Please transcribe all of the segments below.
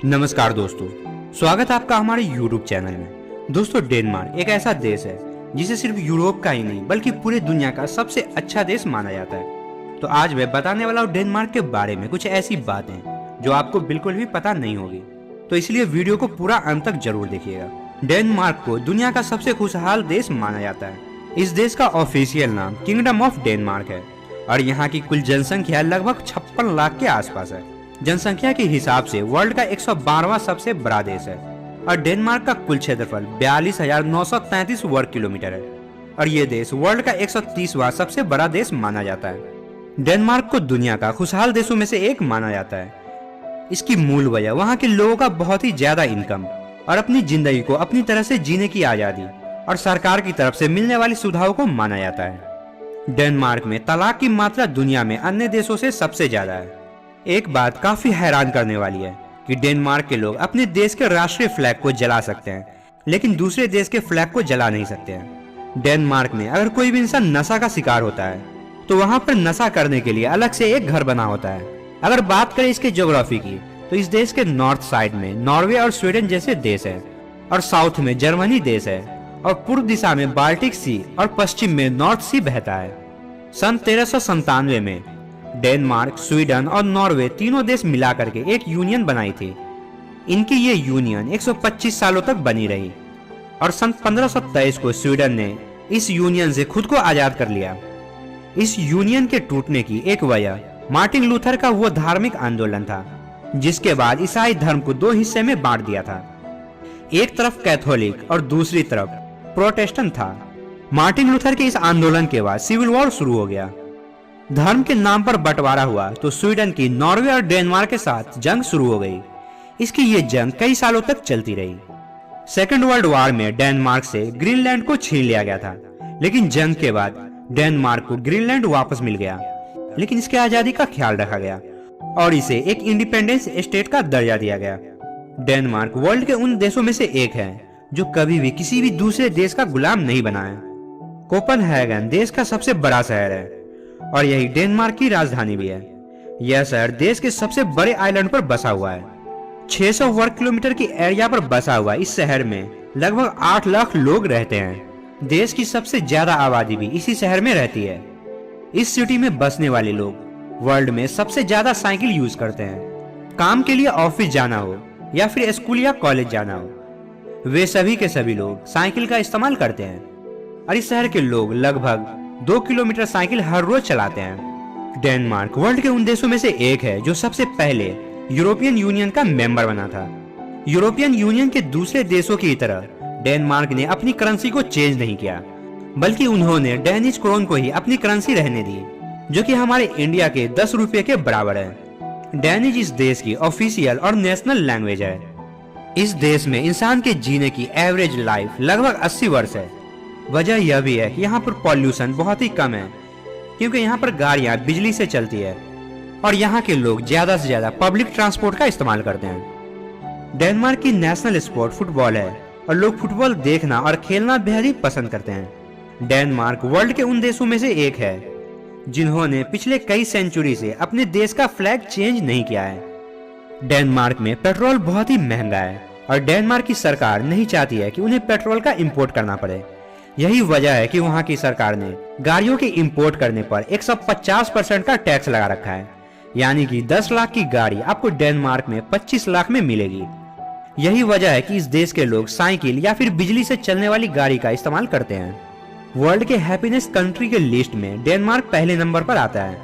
नमस्कार दोस्तों, स्वागत है आपका हमारे YouTube चैनल में। दोस्तों, डेनमार्क एक ऐसा देश है जिसे सिर्फ यूरोप का ही नहीं बल्कि पूरे दुनिया का सबसे अच्छा देश माना जाता है। तो आज मैं बताने वाला हूँ डेनमार्क के बारे में कुछ ऐसी बातें जो आपको बिल्कुल भी पता नहीं होगी, तो इसलिए वीडियो को पूरा अंत तक जरूर देखिएगा। डेनमार्क को दुनिया का सबसे खुशहाल देश माना जाता है। इस देश का ऑफिशियल नाम किंगडम ऑफ डेनमार्क है और यहाँ की कुल जनसंख्या लगभग 56 लाख के आसपास है। जनसंख्या के हिसाब से वर्ल्ड का 112वां सबसे बड़ा देश है और डेनमार्क का कुल क्षेत्रफल 42,933 वर्ग किलोमीटर है और ये देश वर्ल्ड का 130वां सबसे बड़ा देश माना जाता है। डेनमार्क को दुनिया का खुशहाल देशों में से एक माना जाता है। इसकी मूल वजह वहाँ के लोगों का बहुत ही ज्यादा इनकम और अपनी जिंदगी को अपनी तरह से जीने की आजादी और सरकार की तरफ से मिलने वाली सुविधाओं को माना जाता है। डेनमार्क में तलाक की मात्रा दुनिया में अन्य देशों से सबसे ज्यादा है। एक बात काफी हैरान करने वाली है कि डेनमार्क के लोग अपने देश के राष्ट्रीय फ्लैग को जला सकते हैं, लेकिन दूसरे देश के फ्लैग को जला नहीं सकते हैं। डेनमार्क में अगर कोई भी इंसान नशा का शिकार होता है तो वहाँ पर नशा करने के लिए अलग से एक घर बना होता है। अगर बात करें इसके ज्योग्राफी की, तो इस देश के नॉर्थ साइड में नॉर्वे और स्वीडन जैसे देश है और साउथ में जर्मनी देश है और पूर्व दिशा में बाल्टिक सी और पश्चिम में नॉर्थ सी बहता है। सन 1397 में डेनमार्क, स्वीडन और नॉर्वे तीनों देश मिलाकर के एक यूनियन बनाई थी। इनकी ये यूनियन 125 सालों तक बनी रही और सन 1523 को स्वीडन ने इस यूनियन से खुद को आजाद कर लिया। इस यूनियन के टूटने की एक वजह मार्टिन लूथर का वो धार्मिक आंदोलन था जिसके बाद ईसाई धर्म को दो हिस्से में बांट दिया था। एक तरफ कैथोलिक और दूसरी तरफ प्रोटेस्टेंट था। मार्टिन लूथर के इस आंदोलन के बाद सिविल वॉर शुरू हो गया। धर्म के नाम पर बंटवारा हुआ तो स्वीडन की नॉर्वे और डेनमार्क के साथ जंग शुरू हो गई। इसकी ये जंग कई सालों तक चलती रही। सेकेंड वर्ल्ड वॉर में डेनमार्क से ग्रीनलैंड को छीन लिया गया था, लेकिन जंग के बाद डेनमार्क को ग्रीनलैंड वापस मिल गया, लेकिन इसकी आजादी का ख्याल रखा गया और इसे एक इंडिपेंडेंस स्टेट का दर्जा दिया गया। डेनमार्क वर्ल्ड के उन देशों में से एक है जो कभी भी किसी भी दूसरे देश का गुलाम नहीं बना है। कोपेनहेगन देश का सबसे बड़ा शहर है और यही डेनमार्क की राजधानी भी है। यह शहर देश के सबसे बड़े आइलैंड पर बसा हुआ है। 600 वर्ग किलोमीटर की एरिया पर बसा हुआ इस शहर में लगभग 8 लाख लोग रहते हैं। देश की सबसे ज्यादा आबादी भी इसी शहर में रहती है। इस सिटी में बसने वाले लोग वर्ल्ड में सबसे ज्यादा साइकिल यूज करते हैं। काम के लिए ऑफिस जाना हो या फिर स्कूल या कॉलेज जाना हो, वे सभी के सभी लोग साइकिल का इस्तेमाल करते हैं और इस शहर के लोग लगभग 2 किलोमीटर साइकिल हर रोज चलाते हैं। डेनमार्क वर्ल्ड के उन देशों में से एक है जो सबसे पहले यूरोपियन यूनियन का मेंबर बना था। यूरोपियन यूनियन के दूसरे देशों की तरह डेनमार्क ने अपनी करेंसी को चेंज नहीं किया, बल्कि उन्होंने डेनिश क्रोन को ही अपनी करेंसी रहने दी, जो कि हमारे इंडिया के 10 रुपये के बराबर है। डेनिश इस देश की ऑफिशियल और नेशनल लैंग्वेज है। इस देश में इंसान के जीने की एवरेज लाइफ लगभग 80 वर्ष है। वजह यह भी है कि यहाँ पर पॉल्यूशन बहुत ही कम है, क्योंकि यहाँ पर गाड़ियाँ बिजली से चलती है और यहाँ के लोग ज्यादा से ज्यादा पब्लिक ट्रांसपोर्ट का इस्तेमाल करते हैं। डेनमार्क की नेशनल स्पोर्ट फुटबॉल है और लोग फुटबॉल देखना और खेलना बेहद ही पसंद करते हैं। डेनमार्क वर्ल्ड के उन देशों में से एक है जिन्होंने पिछले कई सेंचुरी से अपने देश का फ्लैग चेंज नहीं किया है। डेनमार्क में पेट्रोल बहुत ही महंगा है और डेनमार्क की सरकार नहीं चाहती है कि उन्हें पेट्रोल का इंपोर्ट करना पड़े। यही वजह है कि वहाँ की सरकार ने गाड़ियों के इंपोर्ट करने पर 150% का टैक्स लगा रखा है, यानी कि 10 लाख की गाड़ी आपको डेनमार्क में 25 लाख में मिलेगी। यही वजह है कि इस देश के लोग साइकिल या फिर बिजली से चलने वाली गाड़ी का इस्तेमाल करते हैं। वर्ल्ड के हैप्पीनेस कंट्री के लिस्ट में डेनमार्क पहले नंबर पर आता है।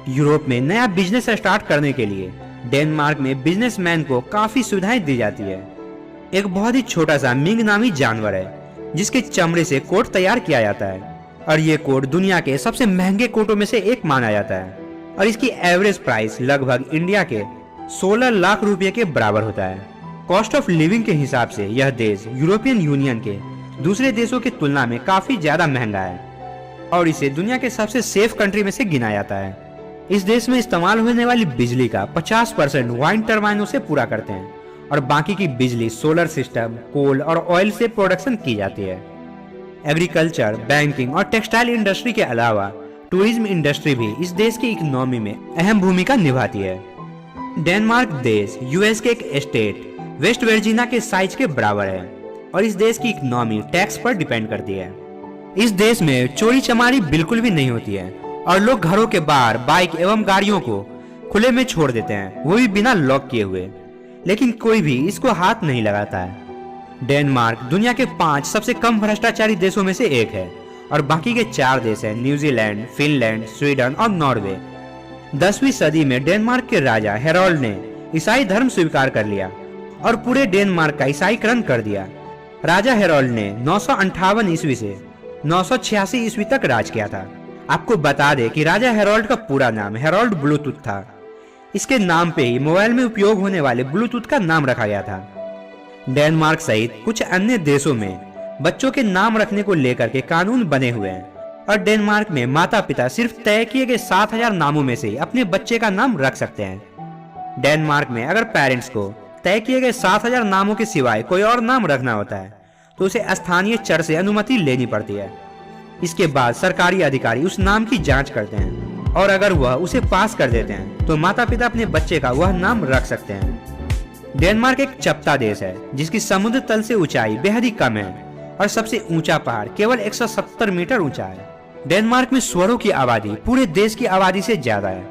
यूरोप में नया बिजनेस स्टार्ट करने के लिए डेनमार्क में बिजनेसमैन को काफी सुविधाएं दी जाती है। एक बहुत ही छोटा सा मिंग नामी जानवर है जिसके चमड़े से कोट तैयार किया जाता है और ये कोट दुनिया के सबसे महंगे कोटों में से एक माना जाता है और इसकी एवरेज प्राइस लगभग इंडिया के 16 लाख रुपए के बराबर होता है। कॉस्ट ऑफ लिविंग के हिसाब से यह देश यूरोपियन यूनियन के दूसरे देशों की तुलना में काफी ज्यादा महंगा है और इसे दुनिया के सबसे सेफ कंट्री में से गिना जाता है। इस देश में इस्तेमाल होने वाली बिजली का 50% वाइंड टर्बाइनों से पूरा करते हैं और बाकी की बिजली सोलर सिस्टम, कोल और ऑयल से प्रोडक्शन की जाती है। एग्रीकल्चर, बैंकिंग और टेक्सटाइल इंडस्ट्री के अलावा टूरिज्म इंडस्ट्री भी इस देश की इकोनॉमी में अहम भूमिका निभाती है। डेनमार्क देश यूएस के एक स्टेट वेस्ट वर्जीनिया के साइज के बराबर है और इस देश की इकोनॉमी टैक्स पर डिपेंड करती है। इस देश में चोरी चमारी बिल्कुल भी नहीं होती है और लोग घरों के बाहर बाइक एवं गाड़ियों को खुले में छोड़ देते हैं, वो भी बिना लॉक किए हुए, लेकिन कोई भी इसको हाथ नहीं लगाता है। डेनमार्क दुनिया के 5 सबसे कम भ्रष्टाचारी देशों में से एक है और बाकी के 4 देश हैं न्यूजीलैंड, फिनलैंड, स्वीडन और नॉर्वे। 10वीं सदी में डेनमार्क के राजा हेरोल्ड ने ईसाई धर्म स्वीकार कर लिया और पूरे डेनमार्क का ईसाईकरण कर दिया। राजा हेरोल्ड ने 958 ईस्वी से 986 ईस्वी तक राज किया था। आपको बता दें कि राजा हेरोल्ड का पूरा नाम हेरोल्ड ब्लूटूथ था। इसके नाम पे ही मोबाइल में उपयोग होने वाले ब्लूटूथ का नाम रखा गया था। डेनमार्क सहित कुछ अन्य देशों में बच्चों के नाम रखने को लेकर के कानून बने हुए हैं और डेनमार्क में माता पिता सिर्फ तय किए गए 7000 नामों में से ही अपने बच्चे का नाम रख सकते हैं। डेनमार्क में अगर पेरेंट्स को तय किए गए 7000 नामों के सिवाय कोई और नाम रखना होता है तो उसे स्थानीय चर से अनुमति लेनी पड़ती है। इसके बाद सरकारी अधिकारी उस नाम की जांच करते हैं और अगर वह उसे पास कर देते हैं तो माता पिता अपने बच्चे का वह नाम रख सकते हैं। डेनमार्क एक चपटा देश है जिसकी समुद्र तल से ऊंचाई बेहद ही कम है और सबसे ऊंचा पहाड़ केवल 170 मीटर ऊंचा है। डेनमार्क में सुअरों की आबादी पूरे देश की आबादी से ज्यादा है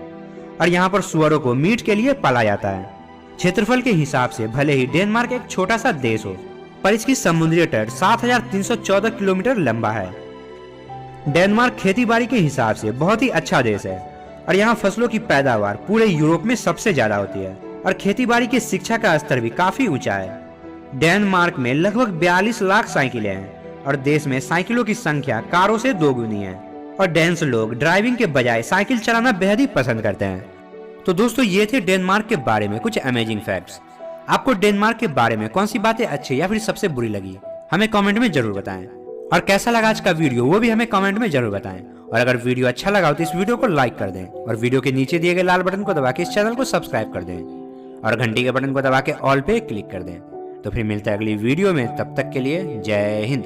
और यहाँ पर सुअरों को मीट के लिए पाला जाता है। क्षेत्रफल के हिसाब से भले ही डेनमार्क एक छोटा सा देश हो, पर इसकी समुद्री तट 7314 किलोमीटर लंबा है। डेनमार्क खेती बाड़ी के हिसाब से बहुत ही अच्छा देश है और यहाँ फसलों की पैदावार पूरे यूरोप में सबसे ज्यादा होती है और खेती बाड़ी की शिक्षा का स्तर भी काफी ऊंचा है। डेनमार्क में लगभग 42 लाख साइकिलें हैं और देश में साइकिलों की संख्या कारों से 2 गुनी है और डेन्स लोग ड्राइविंग के बजाय साइकिल चलाना बेहद ही पसंद करते हैं। तो दोस्तों ये थे डेनमार्क के बारे में कुछ अमेजिंग फैक्ट्स। आपको डेनमार्क के बारे में कौन सी बातें अच्छी या फिर सबसे बुरी लगी हमें कमेंट में जरूर बताएं और कैसा लगा आज का वीडियो वो भी हमें कमेंट में जरूर बताएं। और अगर वीडियो अच्छा लगा हो तो इस वीडियो को लाइक कर दें और वीडियो के नीचे दिए गए लाल बटन को दबा के इस चैनल को सब्सक्राइब कर दें और घंटी के बटन को दबा के ऑल पे क्लिक कर दें। तो फिर मिलते हैं अगली वीडियो में, तब तक के लिए जय हिंद।